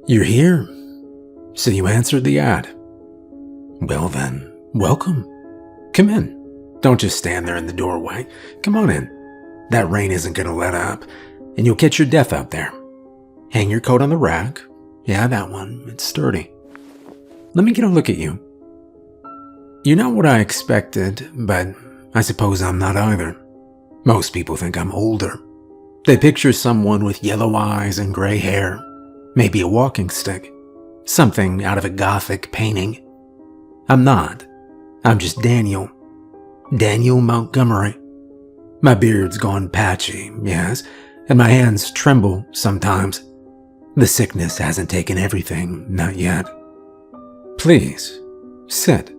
You're here, so you answered the ad. Well then, welcome. Come in. Don't just stand there in the doorway. Come on in. That rain isn't going to let up, and you'll catch your death out there. Hang your coat on the rack. Yeah, that one. It's sturdy. Let me get a look at you. You're not what I expected, but I suppose I'm not either. Most people think I'm older. They picture someone with yellow eyes and gray hair, maybe a walking stick, something out of a Gothic painting. I'm not. I'm just Daniel. Daniel Montgomery. My beard's gone patchy, yes, and my hands tremble sometimes. The sickness hasn't taken everything, not yet. Please, sit.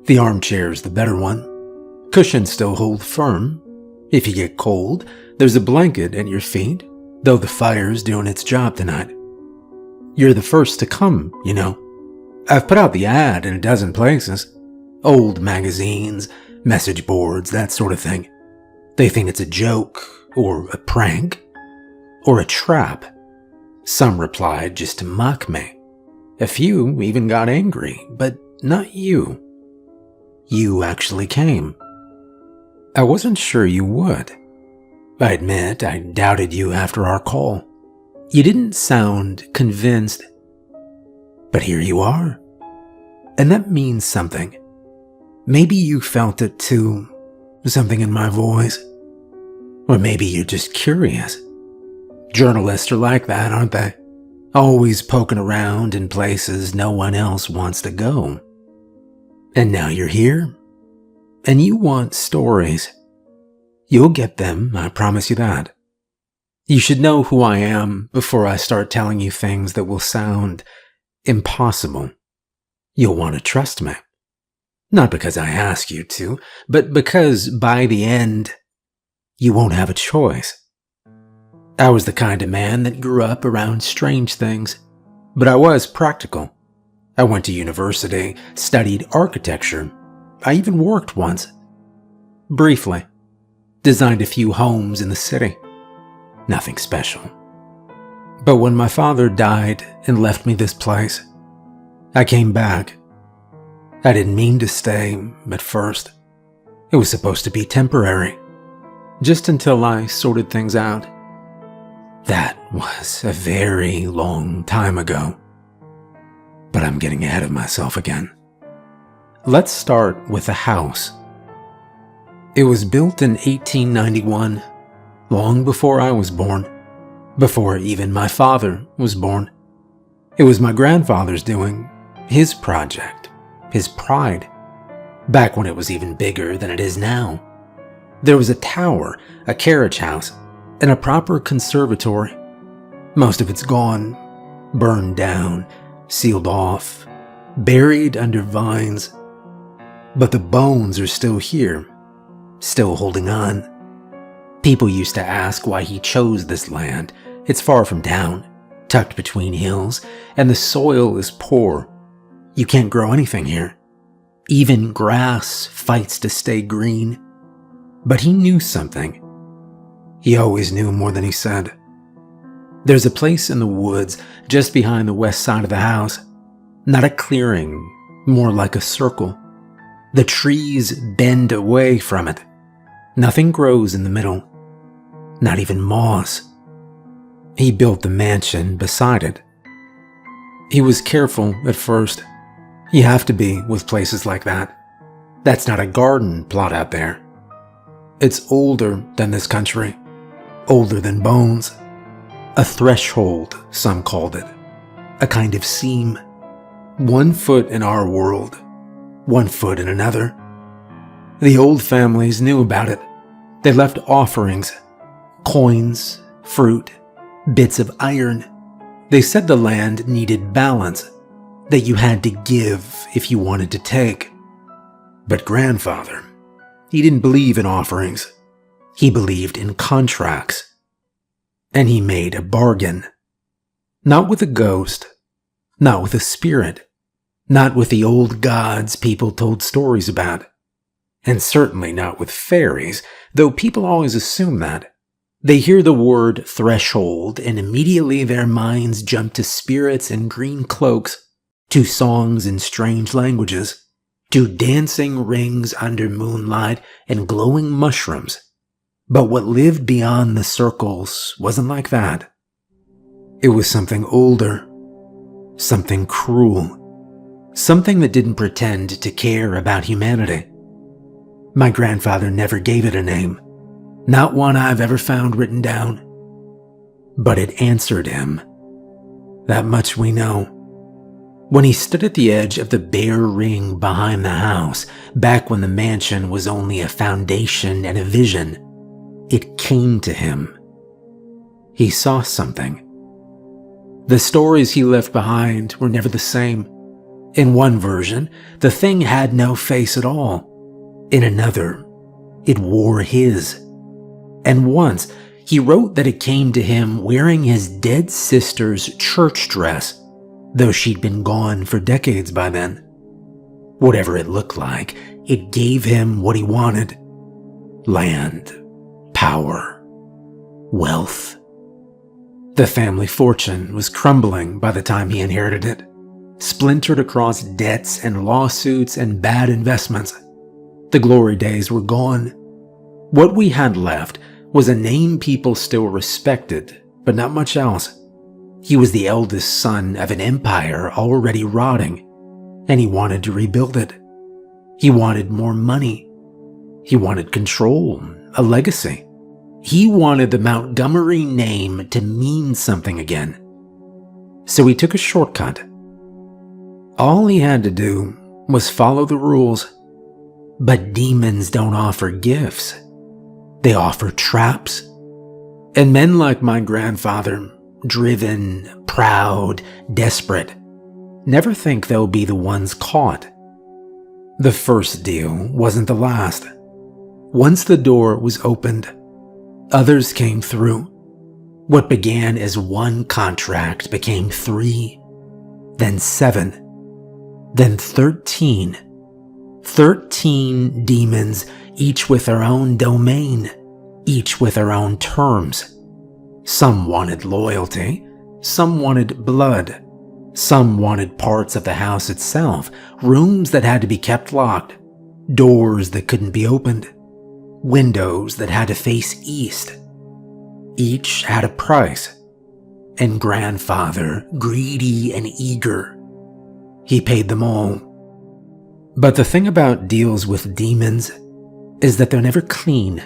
The armchair's the better one. Cushions still hold firm. If you get cold, there's a blanket at your feet, though the fire's doing its job tonight. You're the first to come, you know. I've put out the ad in a dozen places. Old magazines, message boards, that sort of thing. They think it's a joke, or a prank, or a trap. Some replied just to mock me. A few even got angry, but not you. You actually came. I wasn't sure you would. I admit I doubted you after our call. You didn't sound convinced. But here you are. And that means something. Maybe you felt it too. Something in my voice. Or maybe you're just curious. Journalists are like that, aren't they? Always poking around in places no one else wants to go. And now you're here. And you want stories. You'll get them, I promise you that. You should know who I am before I start telling you things that will sound impossible. You'll want to trust me. Not because I ask you to, but because by the end, you won't have a choice. I was the kind of man that grew up around strange things, but I was practical. I went to university, studied architecture. I even worked once. Briefly. Designed a few homes in the city. Nothing special. But when my father died and left me this place, I came back. I didn't mean to stay at first. It was supposed to be temporary. Just until I sorted things out. That was a very long time ago. But I'm getting ahead of myself again. Let's start with the house. It was built in 1891, long before I was born, before even my father was born. It was my grandfather's doing, his project, his pride, back when it was even bigger than it is now. There was a tower, a carriage house, and a proper conservatory. Most of it's gone, burned down, sealed off, buried under vines. But the bones are still here, still holding on. People used to ask why he chose this land. It's far from town, tucked between hills, and the soil is poor. You can't grow anything here. Even grass fights to stay green. But he knew something. He always knew more than he said. There's a place in the woods just behind the west side of the house. Not a clearing, more like a circle. The trees bend away from it. Nothing grows in the middle. Not even moss. He built the mansion beside it. He was careful at first. You have to be with places like that. That's not a garden plot out there. It's older than this country. Older than bones. A threshold, some called it. A kind of seam. 1 foot in our world. 1 foot in another. The old families knew about it. They left offerings. Coins, fruit, bits of iron. They said the land needed balance. That you had to give if you wanted to take. But grandfather, he didn't believe in offerings. He believed in contracts. And he made a bargain. Not with a ghost. Not with a spirit. Not with the old gods people told stories about. And certainly not with fairies, though people always assume that. They hear the word threshold, and immediately their minds jump to spirits in green cloaks, to songs in strange languages, to dancing rings under moonlight and glowing mushrooms. But what lived beyond the circles wasn't like that. It was something older, something cruel, something that didn't pretend to care about humanity. My grandfather never gave it a name, not one I've ever found written down. But it answered him. That much we know. When he stood at the edge of the bare ring behind the house, back when the mansion was only a foundation and a vision, it came to him. He saw something. The stories he left behind were never the same. In one version, the thing had no face at all. In another, it wore his. And once, he wrote that it came to him wearing his dead sister's church dress, though she'd been gone for decades by then. Whatever it looked like, it gave him what he wanted. Land, power, wealth. The family fortune was crumbling by the time he inherited it, splintered across debts and lawsuits and bad investments. The glory days were gone. What we had left was a name people still respected, but not much else. He was the eldest son of an empire already rotting, and he wanted to rebuild it. He wanted more money. He wanted control, a legacy. He wanted the Montgomery name to mean something again. So he took a shortcut. All he had to do was follow the rules. But demons don't offer gifts. They offer traps. And men like my grandfather, driven, proud, desperate, never think they'll be the ones caught. The first deal wasn't the last. Once the door was opened, others came through. What began as one contract became 3, then 7, then 13. 13 demons, each with their own domain, each with their own terms. Some wanted loyalty, some wanted blood, some wanted parts of the house itself, rooms that had to be kept locked, doors that couldn't be opened, windows that had to face east. Each had a price, and grandfather, greedy and eager, he paid them all. But the thing about deals with demons is that they're never clean,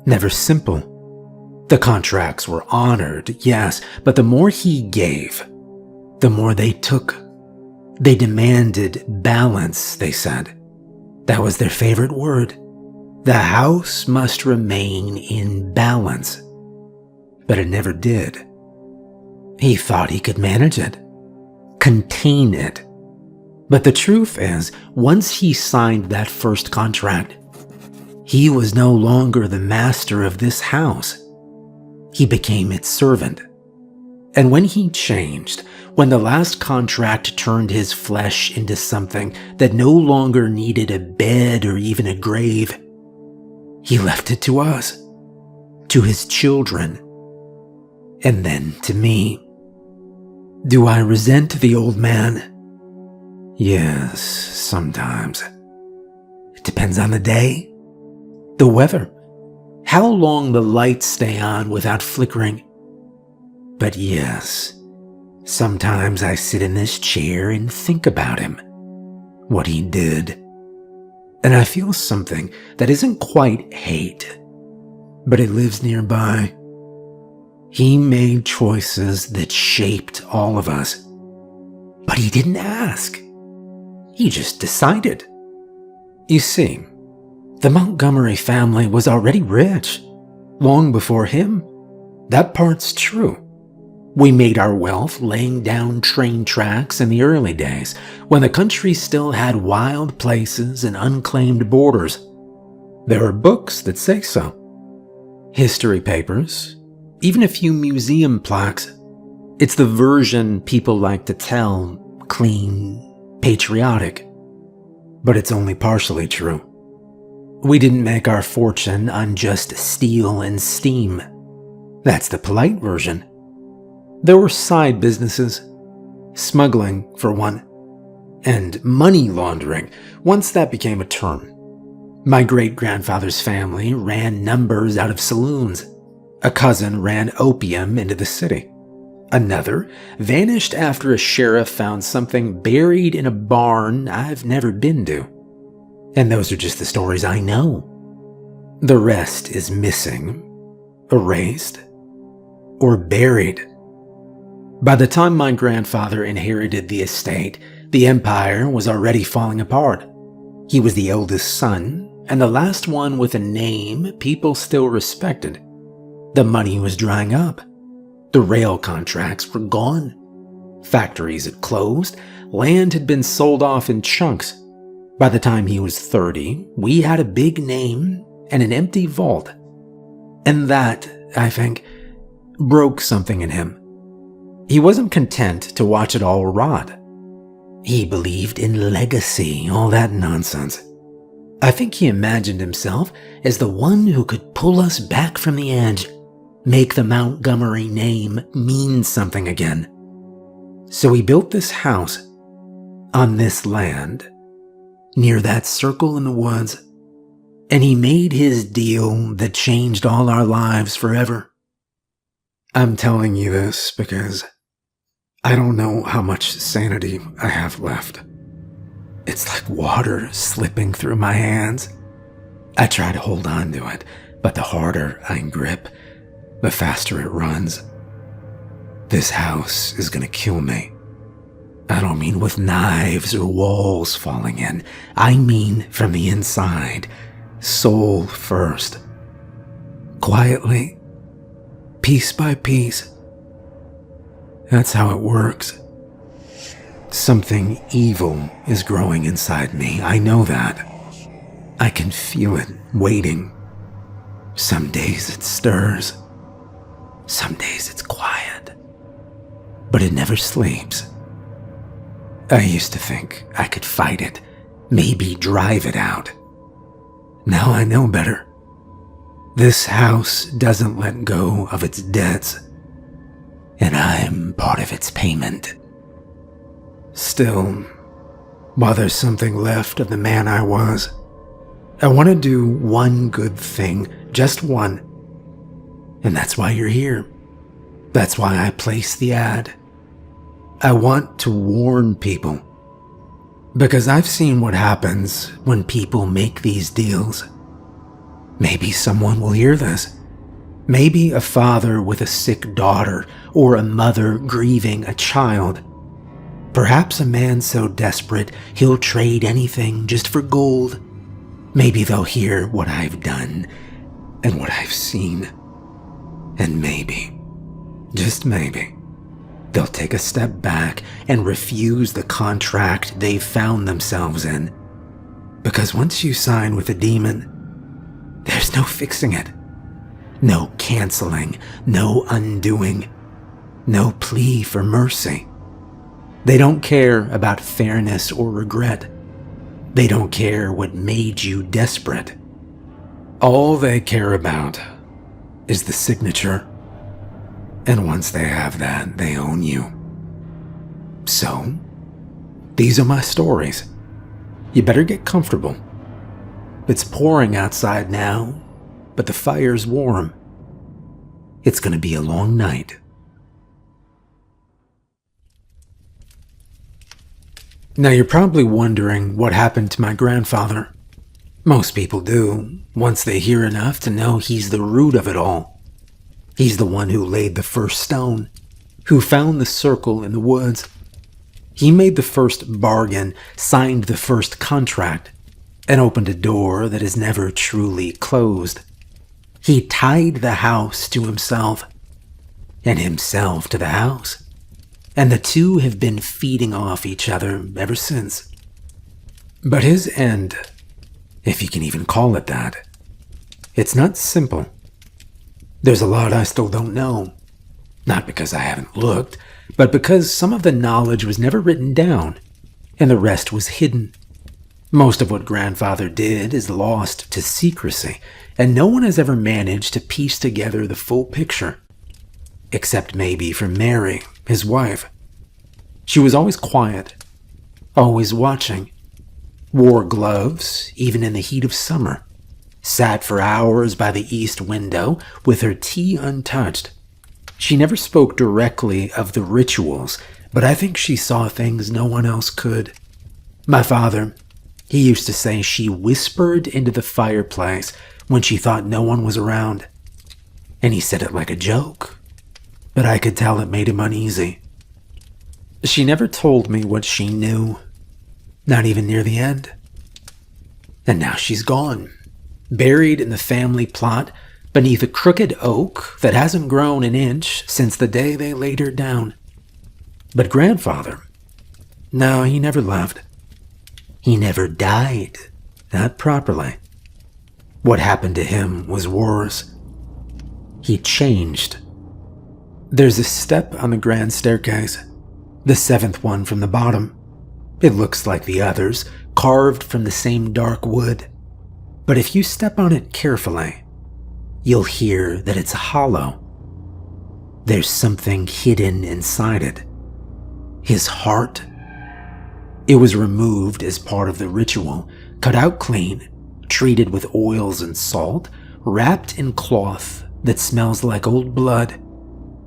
never simple. The contracts were honored, yes, but the more he gave, the more they took. They demanded balance, they said. That was their favorite word. The house must remain in balance. But it never did. He thought he could manage it, contain it. But the truth is, once he signed that first contract, he was no longer the master of this house. He became its servant. And when he changed, when the last contract turned his flesh into something that no longer needed a bed or even a grave, he left it to us, to his children, and then to me. Do I resent the old man? Yes, sometimes. It depends on the day, the weather, how long the lights stay on without flickering. But yes, sometimes I sit in this chair and think about him, what he did. And I feel something that isn't quite hate, but it lives nearby. He made choices that shaped all of us. But he didn't ask. He just decided. You see, the Montgomery family was already rich, long before him. That part's true. We made our wealth laying down train tracks in the early days, when the country still had wild places and unclaimed borders. There are books that say so. History papers, even a few museum plaques. It's the version people like to tell, clean, patriotic. But it's only partially true. We didn't make our fortune on just steel and steam. That's the polite version. There were side businesses, smuggling for one, and money laundering once that became a term. My great-grandfather's family ran numbers out of saloons. A cousin ran opium into the city. Another vanished after a sheriff found something buried in a barn I've never been to. And those are just the stories I know. The rest is missing, erased, or buried. By the time my grandfather inherited the estate, the empire was already falling apart. He was the eldest son, and the last one with a name people still respected. The money was drying up. The rail contracts were gone. Factories had closed. Land had been sold off in chunks. By the time he was 30, we had a big name and an empty vault. And that, I think, broke something in him. He wasn't content to watch it all rot. He believed in legacy, all that nonsense. I think he imagined himself as the one who could pull us back from the edge, make the Montgomery name mean something again. So he built this house on this land, near that circle in the woods, and he made his deal that changed all our lives forever. I'm telling you this because I don't know how much sanity I have left. It's like water slipping through my hands. I try to hold on to it, but the harder I grip, the faster it runs. This house is gonna kill me. I don't mean with knives or walls falling in. I mean from the inside, soul first. Quietly, piece by piece. That's how it works. Something evil is growing inside me. I know that. I can feel it waiting. Some days it stirs. Some days it's quiet. But it never sleeps. I used to think I could fight it, maybe drive it out. Now I know better. This house doesn't let go of its debts, and I'm part of its payment. Still, while there's something left of the man I was, I want to do one good thing, just one. And that's why you're here. That's why I placed the ad. I want to warn people. Because I've seen what happens when people make these deals. Maybe someone will hear this. Maybe a father with a sick daughter or a mother grieving a child. Perhaps a man so desperate he'll trade anything just for gold. Maybe they'll hear what I've done and what I've seen. And maybe, just maybe, they'll take a step back and refuse the contract they've found themselves in. Because once you sign with a demon, there's no fixing it. No canceling, no undoing, no plea for mercy. They don't care about fairness or regret. They don't care what made you desperate. All they care about is the signature. And once they have that, they own you. So, these are my stories. You better get comfortable. It's pouring outside now, but the fire's warm. It's gonna be a long night. Now you're probably wondering what happened to my grandfather. Most people do, once they hear enough to know he's the root of it all. He's the one who laid the first stone, who found the circle in the woods. He made the first bargain, signed the first contract, and opened a door that is never truly closed. He tied the house to himself, and himself to the house. And the two have been feeding off each other ever since. But his end, if you can even call it that, it's not simple. There's a lot I still don't know. Not because I haven't looked, but because some of the knowledge was never written down, and the rest was hidden. Most of what grandfather did is lost to secrecy, and no one has ever managed to piece together the full picture. except maybe for Mary, his wife. She was always quiet, always watching, wore gloves even in the heat of summer, sat for hours by the east window with her tea untouched. She never spoke directly of the rituals, but I think she saw things no one else could. My father, he used to say she whispered into the fireplace when she thought no one was around. And he said it like a joke, but I could tell it made him uneasy. She never told me what she knew, not even near the end. And now she's gone, buried in the family plot beneath a crooked oak that hasn't grown an inch since the day they laid her down. But grandfather, no, he never left. He never died, not properly. What happened to him was worse. He changed. There's a step on the grand staircase, the seventh one from the bottom. It looks like the others, carved from the same dark wood. But if you step on it carefully, you'll hear that it's hollow. There's something hidden inside it. His heart. It was removed as part of the ritual, cut out clean, treated with oils and salt, wrapped in cloth that smells like old blood.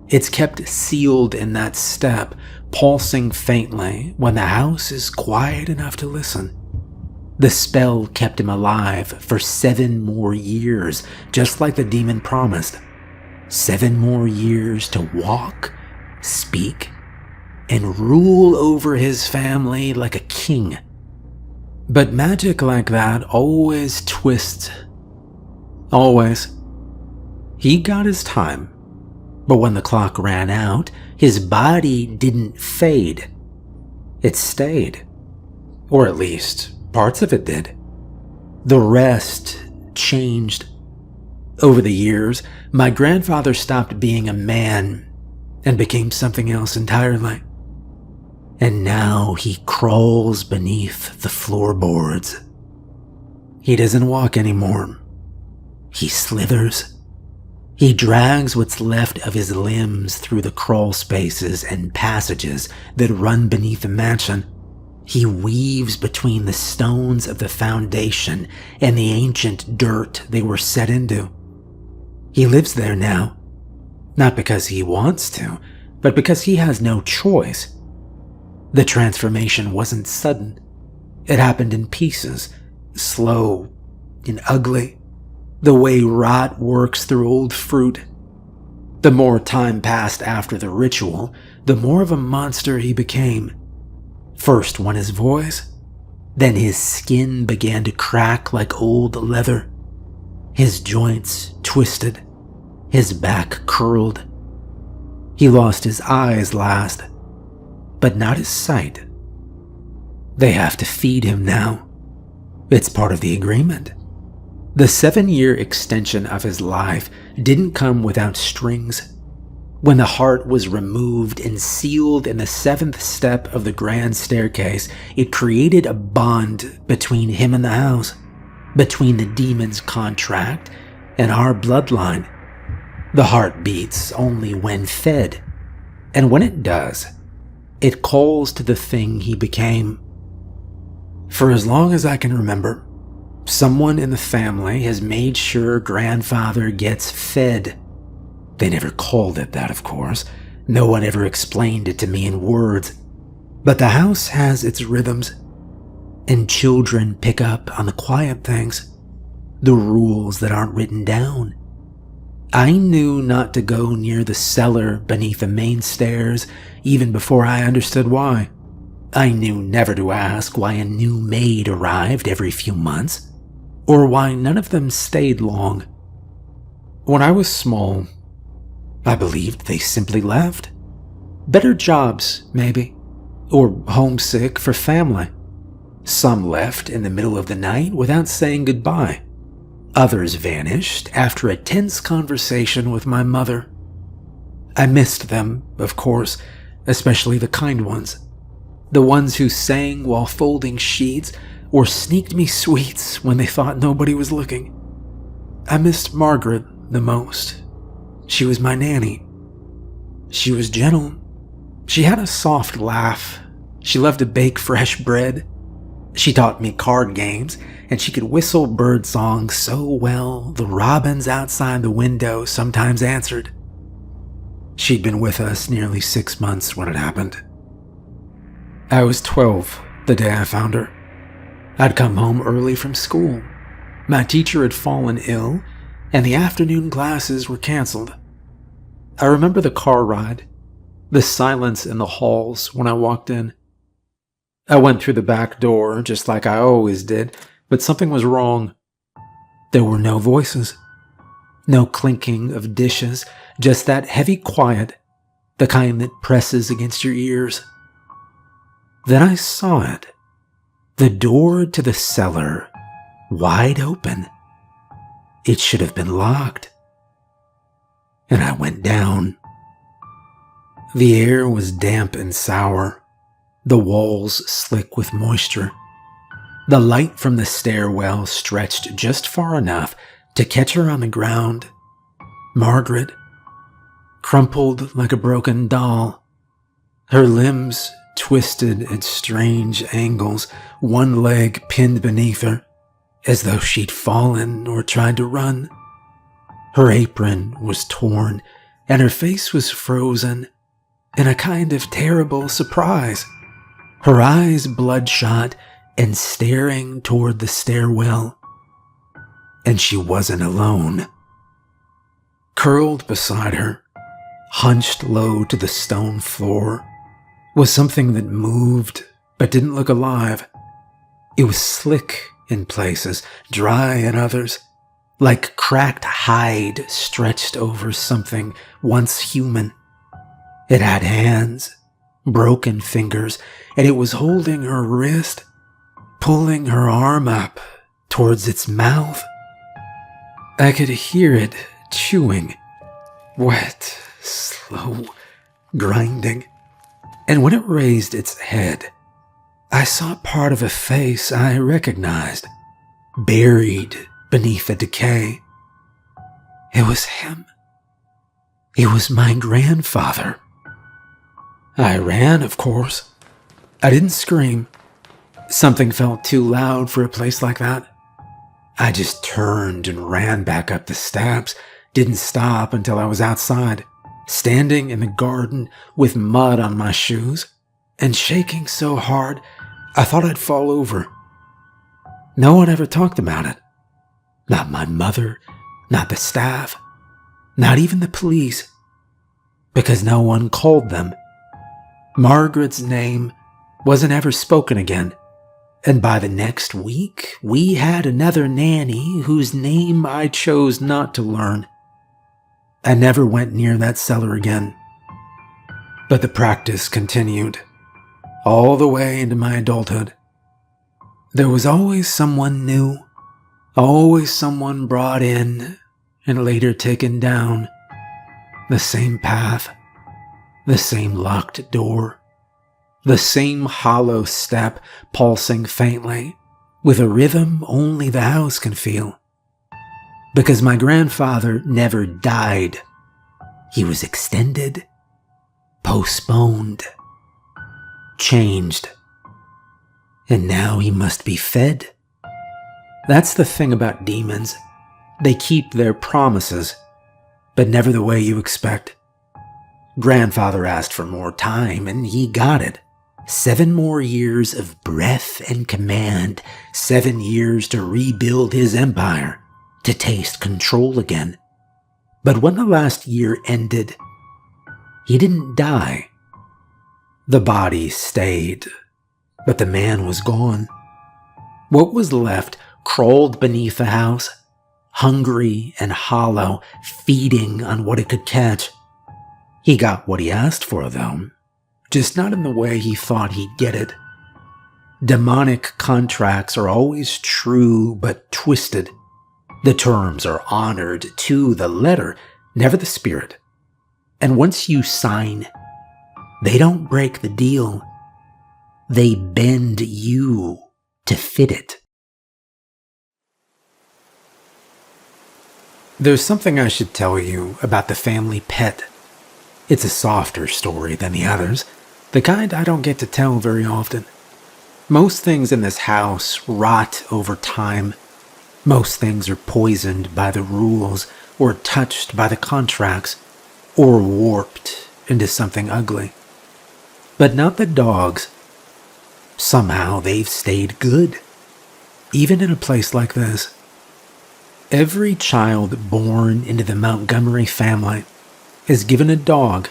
It's kept sealed in that step, pulsing faintly when the house is quiet enough to listen. The spell kept him alive for 7 more years, just like the demon promised. 7 more years to walk, speak, and rule over his family like a king. But magic like that always twists. Always. He got his time, but when the clock ran out, his body didn't fade. It stayed. Or at least, parts of it did. The rest changed. Over the years, my grandfather stopped being a man and became something else entirely. And now he crawls beneath the floorboards. He doesn't walk anymore. He slithers. He drags what's left of his limbs through the crawl spaces and passages that run beneath the mansion. He weaves between the stones of the foundation and the ancient dirt they were set into. He lives there now, not because he wants to, but because he has no choice. The transformation wasn't sudden. It happened in pieces, slow and ugly, the way rot works through old fruit. The more time passed after the ritual, the more of a monster he became. First went his voice, then his skin began to crack like old leather. His joints twisted, his back curled. He lost his eyes last, but not his sight. They have to feed him now. It's part of the agreement. The 7-year extension of his life didn't come without strings. When the heart was removed and sealed in the 7th step of the grand staircase, it created a bond between him and the house, between the demon's contract and our bloodline. The heart beats only when fed, and when it does, it calls to the thing he became. For as long as I can remember, someone in the family has made sure grandfather gets fed. They never called it that, of course. No one ever explained it to me in words. But the house has its rhythms, and children pick up on the quiet things, the rules that aren't written down. I knew not to go near the cellar beneath the main stairs even before I understood why. I knew never to ask why a new maid arrived every few months, or why none of them stayed long. When I was small, I believed they simply left. Better jobs, maybe, or homesick for family. Some left in the middle of the night without saying goodbye. Others vanished after a tense conversation with my mother. I missed them, of course, especially the kind ones. The ones who sang while folding sheets or sneaked me sweets when they thought nobody was looking. I missed Margaret the most. She was my nanny. She was gentle. She had a soft laugh. She loved to bake fresh bread. She taught me card games, and she could whistle bird songs so well the robins outside the window sometimes answered. She'd been with us nearly 6 months when it happened. I was 12 the day I found her. I'd come home early from school. My teacher had fallen ill, and the afternoon classes were canceled. I remember the car ride, the silence in the halls when I walked in. I went through the back door just like I always did, but something was wrong. There were no voices, no clinking of dishes, just that heavy quiet, the kind that presses against your ears. Then I saw it, the door to the cellar, wide open. It should have been locked. And I went down. The air was damp and sour, the walls slick with moisture. The light from the stairwell stretched just far enough to catch her on the ground. Margaret, crumpled like a broken doll, her limbs twisted at strange angles, one leg pinned beneath her, as though she'd fallen or tried to run. Her apron was torn, and her face was frozen in a kind of terrible surprise, her eyes bloodshot and staring toward the stairwell. And she wasn't alone. Curled beside her, hunched low to the stone floor, was something that moved but didn't look alive. It was slick in places, dry in others, like cracked hide stretched over something once human. It had hands, broken fingers, and it was holding her wrist, pulling her arm up towards its mouth. I could hear it chewing, wet, slow, grinding. And when it raised its head, I saw part of a face I recognized, buried beneath a decay. It was him. It was my grandfather. I ran, of course. I didn't scream. Something felt too loud for a place like that. I just turned and ran back up the steps, didn't stop until I was outside, standing in the garden with mud on my shoes and shaking so hard I thought I'd fall over. No one ever talked about it. Not my mother, not the staff, not even the police, because no one called them. Margaret's name wasn't ever spoken again, and by the next week, we had another nanny whose name I chose not to learn. I never went near that cellar again. But the practice continued, all the way into my adulthood. There was always someone new, always someone brought in and later taken down. The same path, the same locked door, the same hollow step pulsing faintly, with a rhythm only the house can feel. Because my grandfather never died. He was extended, postponed, changed. And now he must be fed. That's the thing about demons. They keep their promises, but never the way you expect. Grandfather asked for more time, and he got it. 7 more years of breath and command, 7 years to rebuild his empire, to taste control again. But when the last year ended, he didn't die. The body stayed, but the man was gone. What was left crawled beneath the house, hungry and hollow, feeding on what it could catch. He got what he asked for, though, just not in the way he thought he'd get it. Demonic contracts are always true but twisted. The terms are honored to the letter, never the spirit. And once you sign, they don't break the deal. They bend you to fit it. There's something I should tell you about the family pet. It's a softer story than the others, the kind I don't get to tell very often. Most things in this house rot over time. Most things are poisoned by the rules, or touched by the contracts, or warped into something ugly. But not the dogs. Somehow they've stayed good, even in a place like this. Every child born into the Montgomery family is given a dog,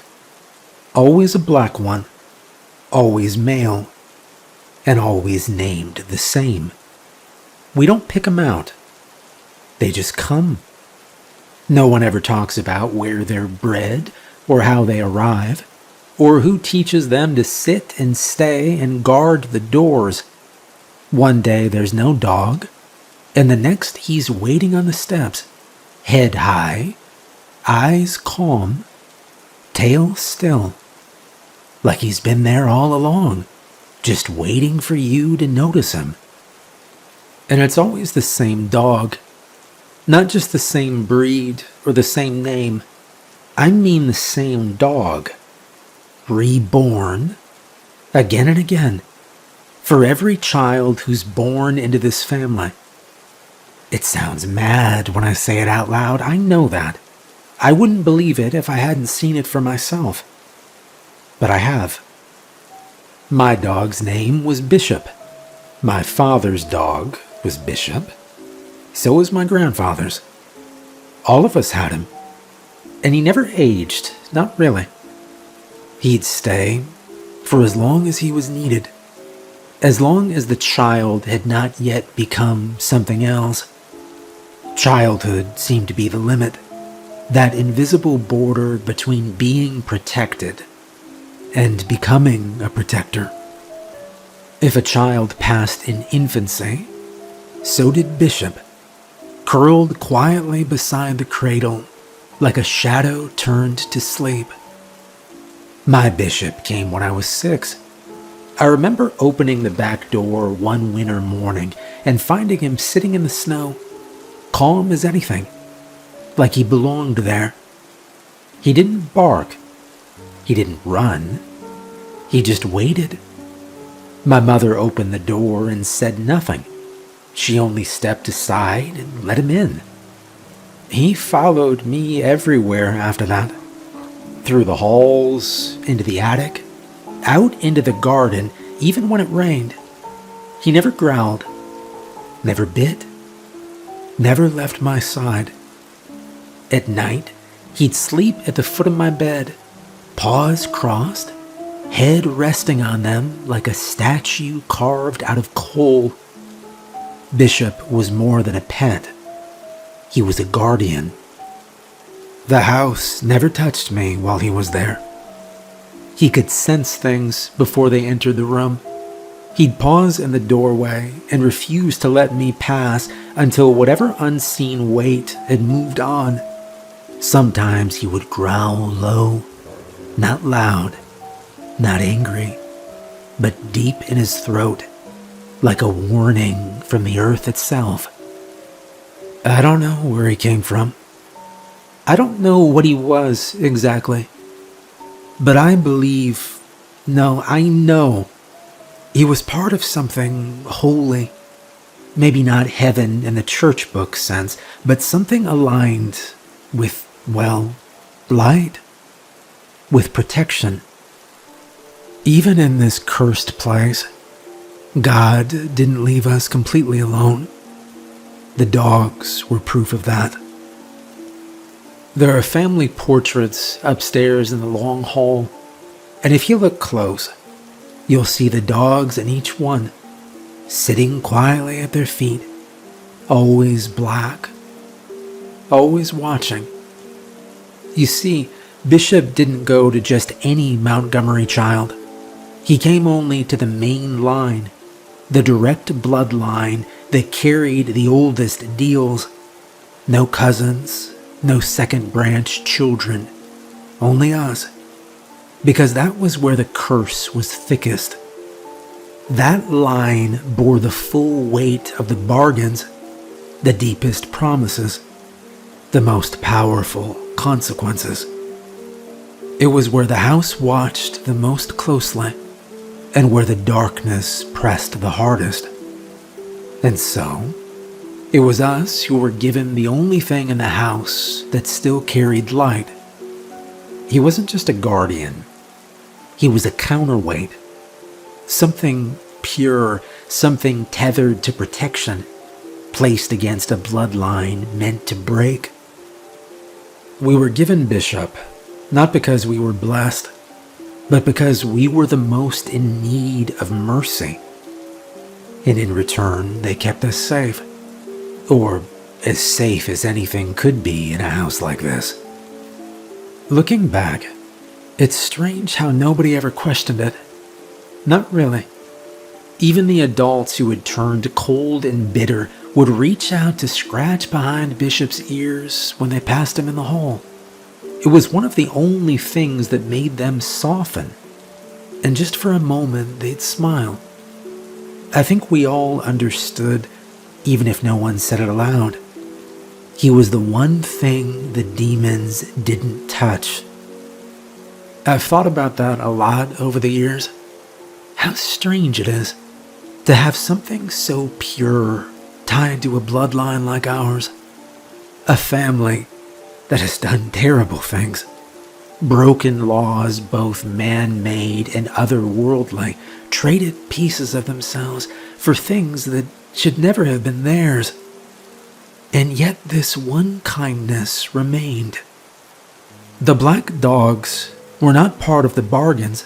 always a black one, always male, and always named the same. We don't pick them out. They just come. No one ever talks about where they're bred, or how they arrive, or who teaches them to sit and stay and guard the doors. One day there's no dog, and the next he's waiting on the steps, head high, eyes calm, tail still, like he's been there all along, just waiting for you to notice him. And it's always the same dog, not just the same breed or the same name. I mean the same dog, reborn again and again, for every child who's born into this family. It sounds mad when I say it out loud, I know that. I wouldn't believe it if I hadn't seen it for myself. But I have. My dog's name was Bishop. My father's dog was Bishop. So was my grandfather's. All of us had him. And he never aged, not really. He'd stay for as long as he was needed. As long as the child had not yet become something else. Childhood seemed to be the limit, that invisible border between being protected and becoming a protector. If a child passed in infancy, so did Bishop, curled quietly beside the cradle like a shadow turned to sleep. My Bishop came when I was 6. I remember opening the back door one winter morning and finding him sitting in the snow, calm as anything, like he belonged there. He didn't bark. He didn't run. He just waited. My mother opened the door and said nothing. She only stepped aside and let him in. He followed me everywhere after that. Through the halls, into the attic, out into the garden, even when it rained. He never growled, never bit, never left my side. At night, he'd sleep at the foot of my bed, paws crossed, head resting on them like a statue carved out of coal. Bishop was more than a pet. He was a guardian. The house never touched me while he was there. He could sense things before they entered the room. He'd pause in the doorway and refuse to let me pass until whatever unseen weight had moved on. Sometimes he would growl low, not loud, not angry, but deep in his throat, like a warning from the earth itself. I don't know where he came from. I don't know what he was exactly. But I know he was part of something holy. Maybe not heaven in the church book sense, but something aligned with, well, light, with protection. Even in this cursed place, God didn't leave us completely alone. The dogs were proof of that. There are family portraits upstairs in the long hall, and if you look close, you'll see the dogs in each one, sitting quietly at their feet, always black, always watching. You see, Bishop didn't go to just any Montgomery child. He came only to the main line, the direct bloodline that carried the oldest deals. No cousins, no second branch children, only us. Because that was where the curse was thickest. That line bore the full weight of the bargains, the deepest promises, the most powerful consequences. It was where the house watched the most closely and where the darkness pressed the hardest. And so, it was us who were given the only thing in the house that still carried light. He wasn't just a guardian. He was a counterweight. Something pure, something tethered to protection, placed against a bloodline meant to break. We were given Bishop, not because we were blessed, but because we were the most in need of mercy. And in return, they kept us safe. Or as safe as anything could be in a house like this. Looking back, it's strange how nobody ever questioned it. Not really. Even the adults who had turned cold and bitter would reach out to scratch behind Bishop's ears when they passed him in the hall. It was one of the only things that made them soften. And just for a moment, they'd smile. I think we all understood, even if no one said it aloud. He was the one thing the demons didn't touch. I've thought about that a lot over the years. How strange it is to have something so pure tied to a bloodline like ours. A family that has done terrible things. Broken laws, both man-made and otherworldly, traded pieces of themselves for things that should never have been theirs. And yet this one kindness remained. The black dogs were not part of the bargains.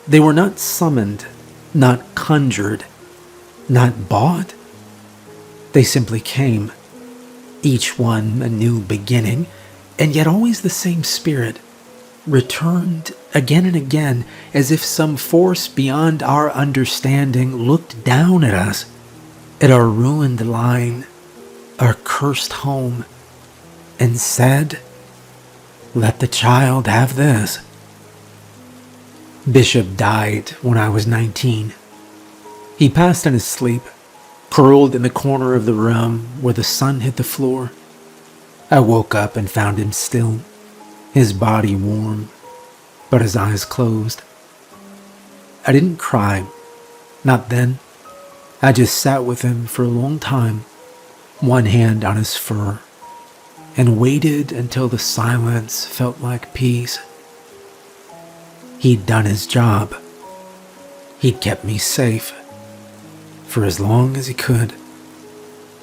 They were not summoned, not conjured, not bought. They simply came, each one a new beginning, and yet always the same spirit, returned again and again as if some force beyond our understanding looked down at us, at our ruined line, our cursed home, and said, "Let the child have this." Bishop died when I was 19. He passed in his sleep, curled in the corner of the room where the sun hit the floor. I woke up and found him still, his body warm, but his eyes closed. I didn't cry, not then. I just sat with him for a long time, one hand on his fur, and waited until the silence felt like peace. He'd done his job. He'd kept me safe for as long as he could.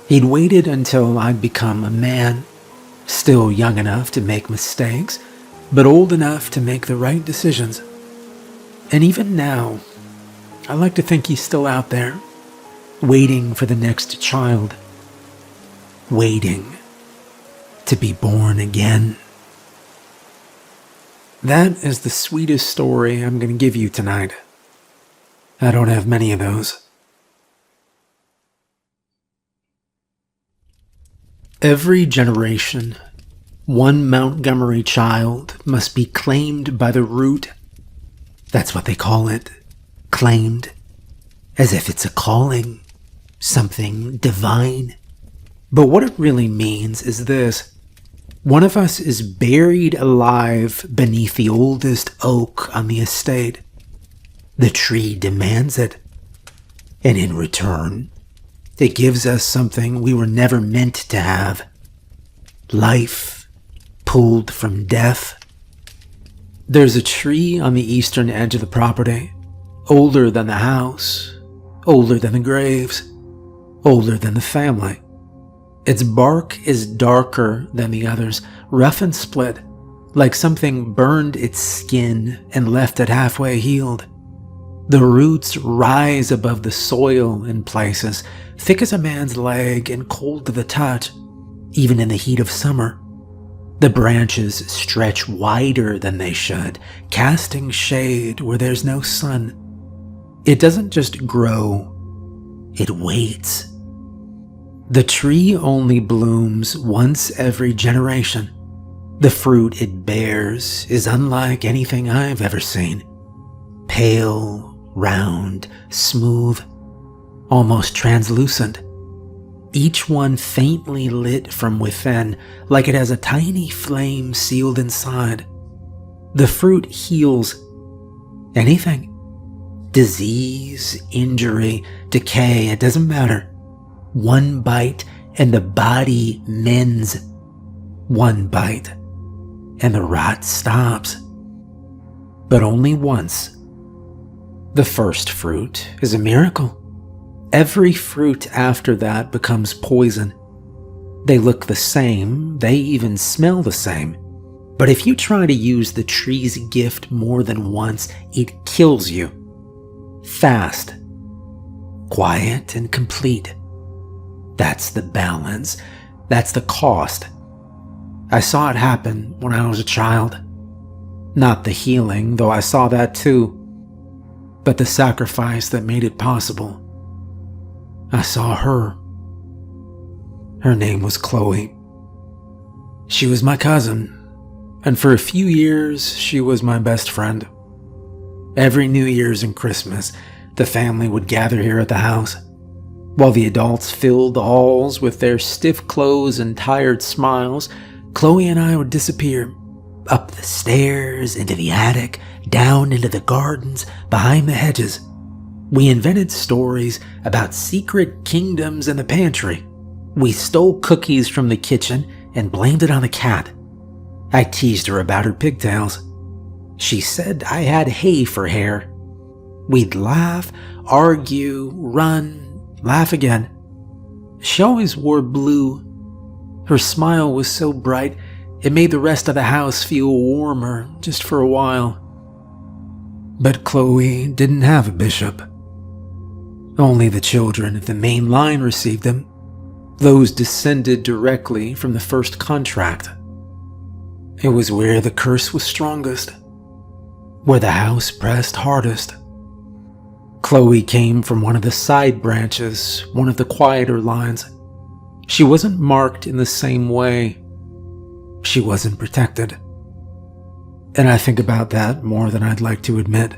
He'd waited until I'd become a man, still young enough to make mistakes, but old enough to make the right decisions. And even now, I like to think he's still out there, waiting for the next child, waiting to be born again. That is the sweetest story I'm going to give you tonight. I don't have many of those. Every generation, one Montgomery child must be claimed by the root. That's what they call it, claimed, as if it's a calling, something divine. But what it really means is this: one of us is buried alive beneath the oldest oak on the estate. The tree demands it, and in return, it gives us something we were never meant to have. Life, pulled from death. There's a tree on the eastern edge of the property, older than the house, older than the graves, older than the family. Its bark is darker than the others, rough and split, like something burned its skin and left it halfway healed. The roots rise above the soil in places, thick as a man's leg and cold to the touch, even in the heat of summer. The branches stretch wider than they should, casting shade where there's no sun. It doesn't just grow, it waits. The tree only blooms once every generation. The fruit it bears is unlike anything I've ever seen. Pale, round, smooth, almost translucent. Each one faintly lit from within, like it has a tiny flame sealed inside. The fruit heals anything. Disease, injury, decay, it doesn't matter. One bite and the body mends. One bite and the rot stops. But only once. The first fruit is a miracle. Every fruit after that becomes poison. They look the same, they even smell the same. But if you try to use the tree's gift more than once, it kills you. Fast, quiet, and complete. That's the balance. That's the cost. I saw it happen when I was a child. Not the healing, though I saw that too, but the sacrifice that made it possible. I saw her. Her name was Chloe. She was my cousin, and for a few years, she was my best friend. Every New Year's and Christmas, the family would gather here at the house. While the adults filled the halls with their stiff clothes and tired smiles, Chloe and I would disappear. Up the stairs, into the attic, down into the gardens, behind the hedges. We invented stories about secret kingdoms in the pantry. We stole cookies from the kitchen and blamed it on the cat. I teased her about her pigtails. She said I had hay for hair. We'd laugh, argue, run, laugh again. She always wore blue. Her smile was so bright, it made the rest of the house feel warmer just for a while. But Chloe didn't have a bishop. Only the children of the main line received them, those descended directly from the first contract. It was where the curse was strongest, where the house pressed hardest. Chloe came from one of the side branches, one of the quieter lines. She wasn't marked in the same way. She wasn't protected. And I think about that more than I'd like to admit.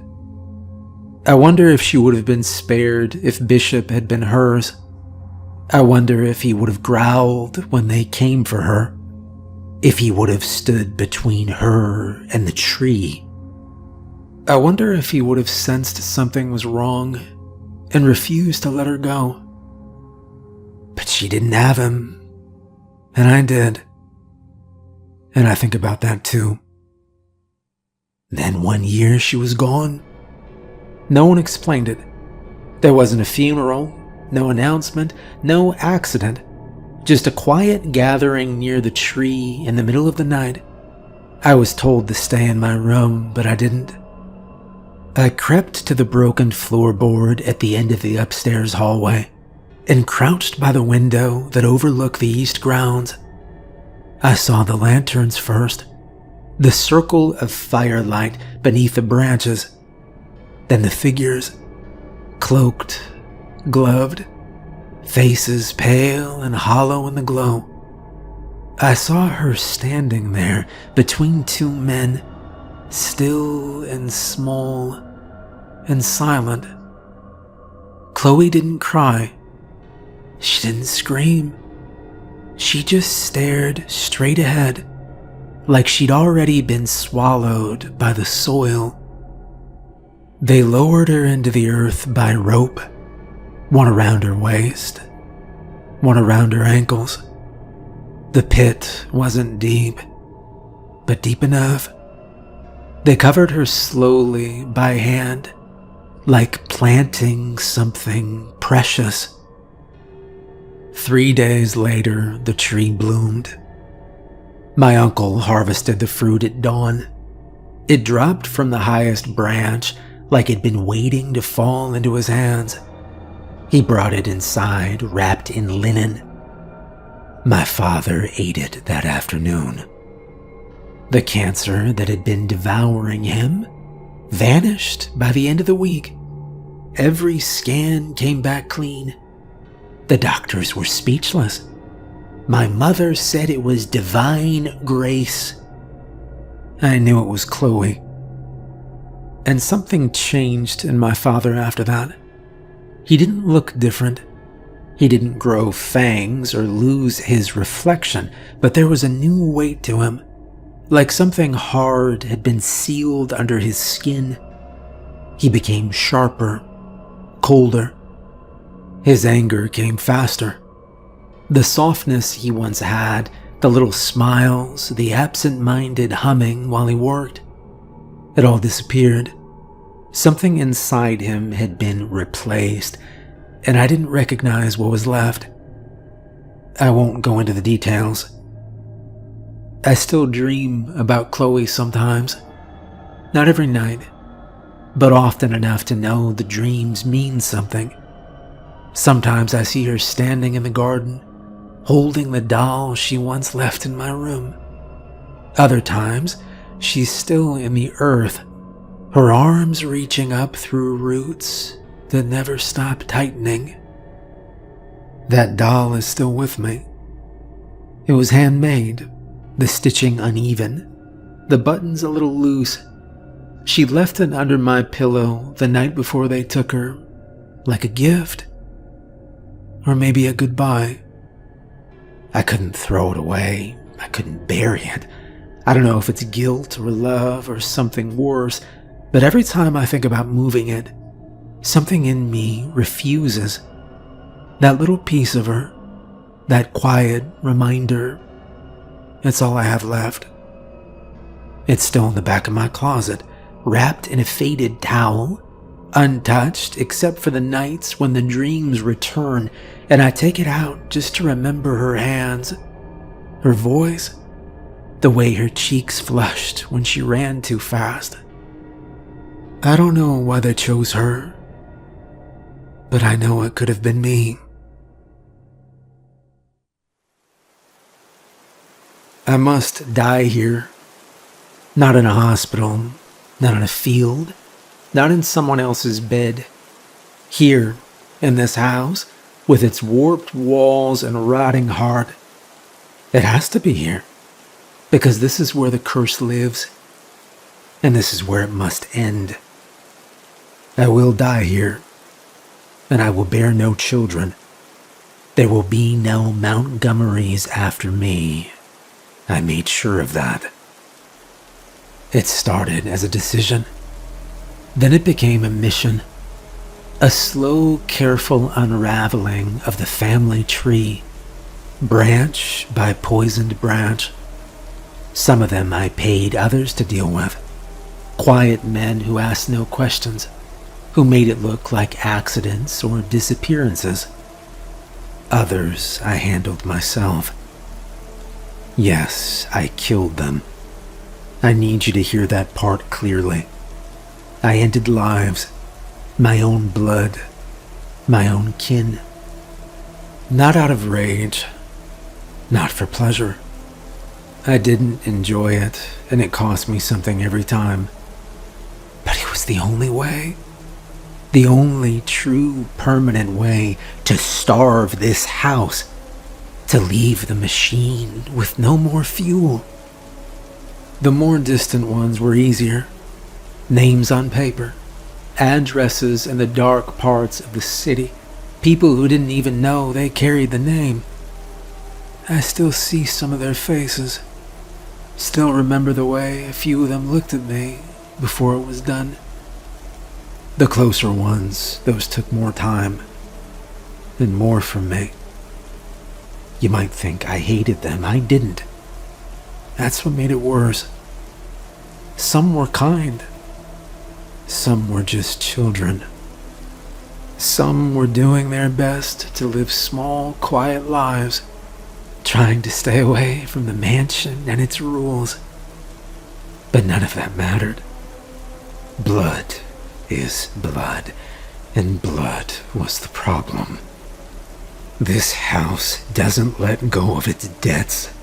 I wonder if she would have been spared if Bishop had been hers. I wonder if he would have growled when they came for her. If he would have stood between her and the tree. I wonder if he would have sensed something was wrong and refused to let her go. But she didn't have him, and I did. And I think about that too. Then one year she was gone. No one explained it. There wasn't a funeral, no announcement, no accident. Just a quiet gathering near the tree in the middle of the night. I was told to stay in my room, but I didn't. I crept to the broken floorboard at the end of the upstairs hallway and crouched by the window that overlooked the east grounds. I saw the lanterns first, the circle of firelight beneath the branches, then the figures, cloaked, gloved, faces pale and hollow in the glow. I saw her standing there between two men, still and small and silent. Chloe didn't cry. She didn't scream. She just stared straight ahead, like she'd already been swallowed by the soil. They lowered her into the earth by rope, one around her waist, one around her ankles. The pit wasn't deep, but deep enough. They covered her slowly by hand, like planting something precious. 3 days later, the tree bloomed. My uncle harvested the fruit at dawn. It dropped from the highest branch like it'd been waiting to fall into his hands. He brought it inside, wrapped in linen. My father ate it that afternoon. The cancer that had been devouring him vanished by the end of the week. Every scan came back clean. The doctors were speechless. My mother said it was divine grace. I knew it was Chloe. And something changed in my father after that. He didn't look different. He didn't grow fangs or lose his reflection, but there was a new weight to him, like something hard had been sealed under his skin. He became sharper, colder. His anger came faster. The softness he once had, the little smiles, the absent-minded humming while he worked, it all disappeared. Something inside him had been replaced, and I didn't recognize what was left. I won't go into the details. I still dream about Chloe sometimes. Not every night, but often enough to know the dreams mean something. Sometimes I see her standing in the garden, holding the doll she once left in my room. Other times, she's still in the earth, her arms reaching up through roots that never stop tightening. That doll is still with me. It was handmade, the stitching uneven, the buttons a little loose. She left it under my pillow the night before they took her, like a gift, or maybe a goodbye. I couldn't throw it away. I couldn't bury it. I don't know if it's guilt or love or something worse, but every time I think about moving it, something in me refuses. That little piece of her, that quiet reminder, it's all I have left. It's still in the back of my closet, wrapped in a faded towel, untouched except for the nights when the dreams return, and I take it out just to remember her hands, her voice, the way her cheeks flushed when she ran too fast. I don't know why they chose her, but I know it could have been me. I must die here. Not in a hospital, not in a field, not in someone else's bed. Here, in this house, with its warped walls and rotting heart. It has to be here, because this is where the curse lives, and this is where it must end. I will die here, and I will bear no children. There will be no Montgomerys after me. I made sure of that. It started as a decision. Then it became a mission. A slow, careful unraveling of the family tree, branch by poisoned branch. Some of them I paid others to deal with. Quiet men who asked no questions, who made it look like accidents or disappearances. Others I handled myself. Yes, I killed them. I need you to hear that part clearly. I ended lives, my own blood, my own kin. Not out of rage, not for pleasure. I didn't enjoy it, and it cost me something every time. But it was the only way. The only true, permanent way to starve this house, to leave the machine with no more fuel. The more distant ones were easier. Names on paper, addresses in the dark parts of the city, people who didn't even know they carried the name. I still see some of their faces, still remember the way a few of them looked at me before it was done. The closer ones, those took more time, and more from me. You might think I hated them. I didn't. That's what made it worse. Some were kind. Some were just children. Some were doing their best to live small, quiet lives, trying to stay away from the mansion and its rules. But none of that mattered. Blood is blood, and blood was the problem. This house doesn't let go of its debts,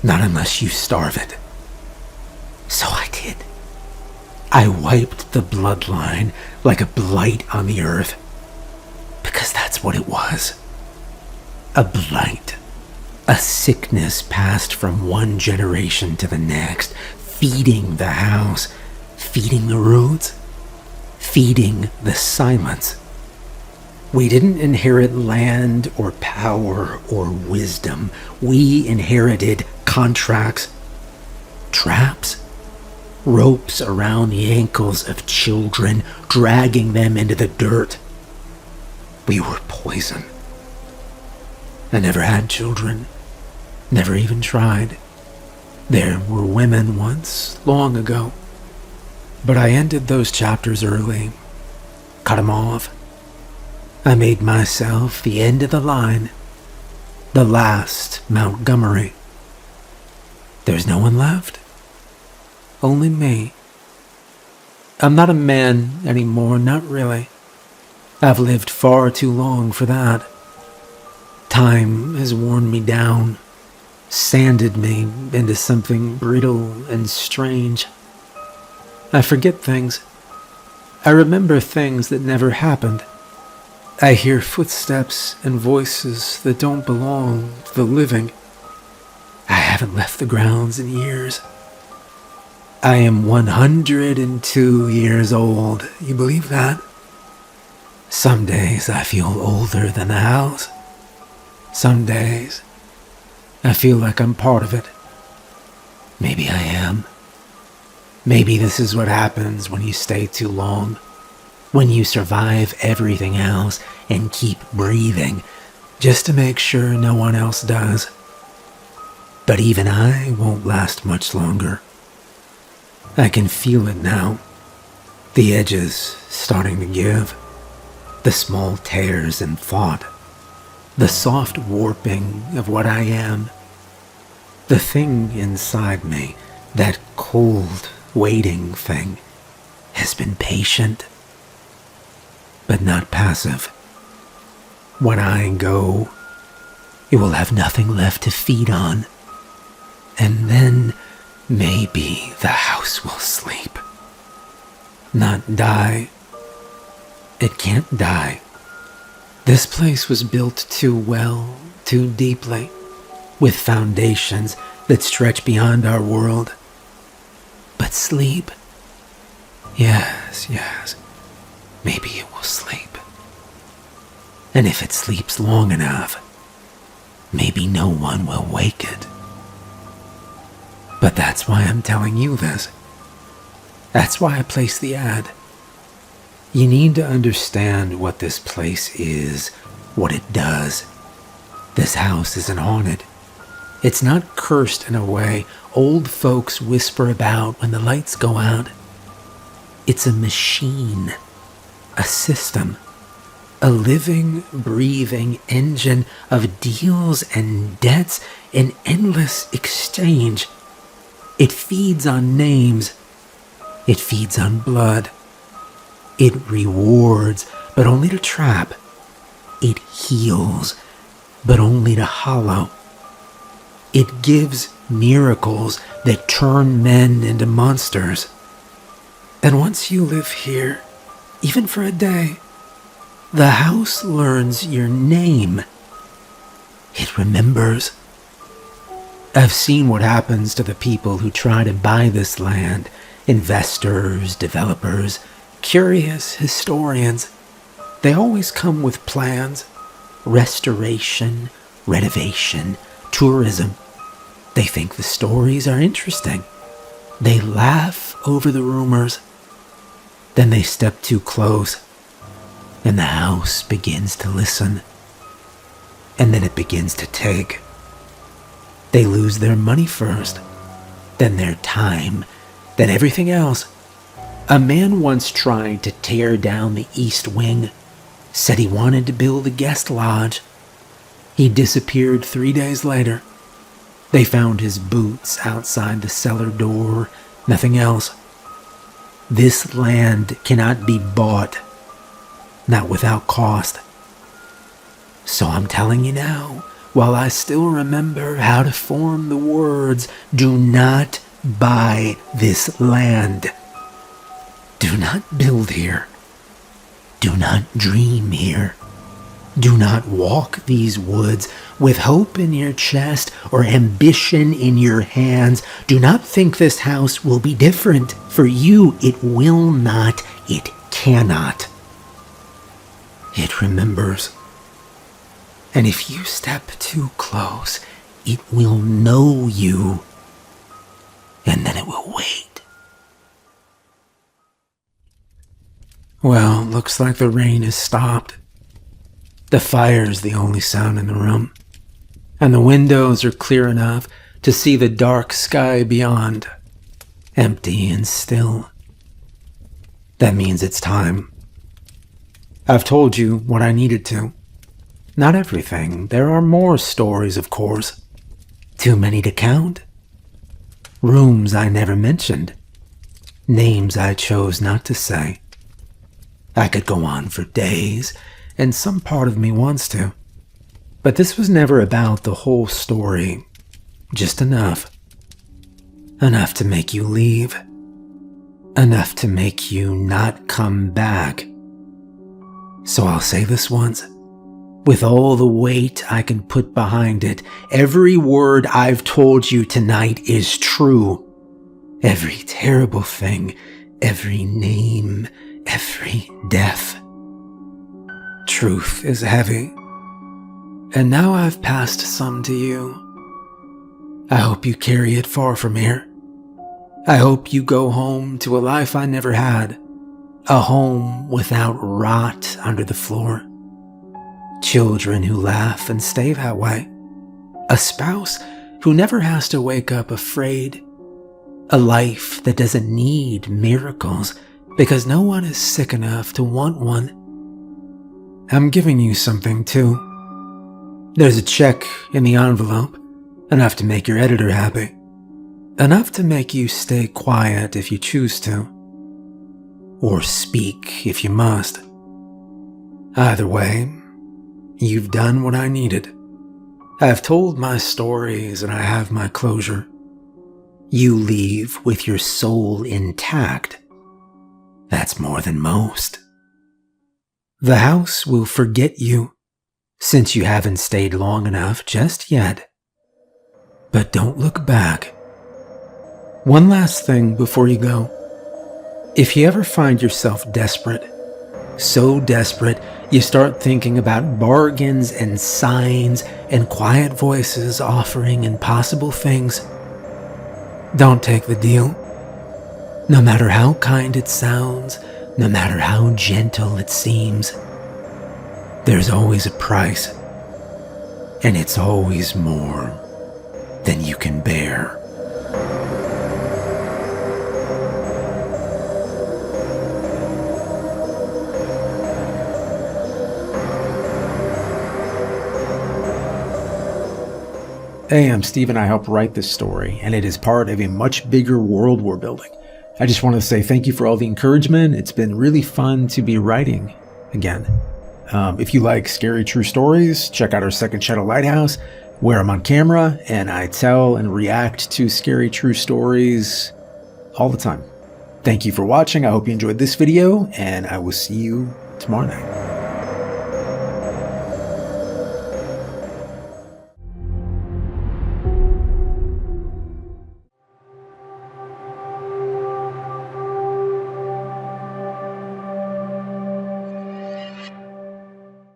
not unless you starve it. So I did. I wiped the bloodline like a blight on the earth, because that's what it was. A blight. A sickness passed from one generation to the next, feeding the house, feeding the roots, feeding the silence. We didn't inherit land or power or wisdom. We inherited contracts. Traps? Ropes around the ankles of children, dragging them into the dirt. We were poison. I never had children, never even tried. There were women once, long ago. But I ended those chapters early, cut them off. I made myself the end of the line, the last Montgomery. There's no one left. Only me. I'm not a man anymore, not really. I've lived far too long for that. Time has worn me down, sanded me into something brittle and strange. I forget things. I remember things that never happened. I hear footsteps and voices that don't belong to the living. I haven't left the grounds in years. I am 102 years old. You believe that? Some days I feel older than the house. Some days I feel like I'm part of it. Maybe I am. Maybe this is what happens when you stay too long. When you survive everything else and keep breathing just to make sure no one else does. But even I won't last much longer. I can feel it now. The edges starting to give. The small tears in thought. The soft warping of what I am. The thing inside me, that cold, waiting thing, has been patient, but not passive. When I go, it will have nothing left to feed on. And then maybe the house will sleep. Not die. It can't die. This place was built too well, too deeply, with foundations that stretch beyond our world. But sleep? Yes, maybe it will sleep. And if it sleeps long enough, maybe no one will wake it. But that's why I'm telling you this. That's why I placed the ad. You need to understand what this place is, what it does. This house isn't haunted. It's not cursed in a way old folks whisper about when the lights go out. It's a machine, a system, a living, breathing engine of deals and debts and endless exchange. It feeds on names. It feeds on blood. It rewards, but only to trap. It heals, but only to hollow. It gives miracles that turn men into monsters. And once you live here, even for a day, the house learns your name. It remembers. I've seen what happens to the people who try to buy this land. Investors, developers, curious historians. They always come with plans. Restoration, renovation, tourism. They think the stories are interesting. They laugh over the rumors. Then they step too close, and the house begins to listen. And then it begins to take. They lose their money first, then their time, then everything else. A man once tried to tear down the east wing, said he wanted to build a guest lodge. He disappeared 3 days later. They found his boots outside the cellar door, nothing else. This land cannot be bought, not without cost. So I'm telling you now, while I still remember how to form the words, do not buy this land. Do not build here. Do not dream here. Do not walk these woods with hope in your chest or ambition in your hands. Do not think this house will be different. For you, it will not. It cannot. It remembers. And if you step too close, it will know you. And then Well, looks like the rain has stopped. The fire's the only sound in the room, and the windows are clear enough to see the dark sky beyond, empty and still. That means it's time. I've told you what I needed to. Not everything. There are more stories, of course. Too many to count. Rooms I never mentioned. Names I chose not to say. I could go on for days, and some part of me wants to. But this was never about the whole story. Just enough. Enough to make you leave. Enough to make you not come back. So I'll say this once. With all the weight I can put behind it, every word I've told you tonight is true. Every terrible thing, every name, every death. Truth is heavy. And now I've passed some to you. I hope you carry it far from here. I hope you go home to a life I never had. A home without rot under the floor. Children who laugh and stay that way. A spouse who never has to wake up afraid. A life that doesn't need miracles because no one is sick enough to want one. I'm giving you something too. There's a check in the envelope, enough to make your editor happy. Enough to make you stay quiet if you choose to. Or speak if you must. Either way, you've done what I needed. I've told my stories and I have my closure. You leave with your soul intact. That's more than most. The house will forget you, since you haven't stayed long enough just yet. But don't look back. One last thing before you go. If you ever find yourself desperate, so desperate you start thinking about bargains and signs and quiet voices offering impossible things, don't take the deal. No matter how kind it sounds, no matter how gentle it seems, there's always a price, and it's always more than you can bear. Hey, I'm Steve and I helped write this story, and it is part of a much bigger world we're building. I just wanted to say thank you for all the encouragement. It's been really fun to be writing again. If you like scary true stories, check out our second channel, Lighthouse, where I'm on camera and I tell and react to scary true stories all the time. Thank you for watching. I hope you enjoyed this video, and I will see you tomorrow night.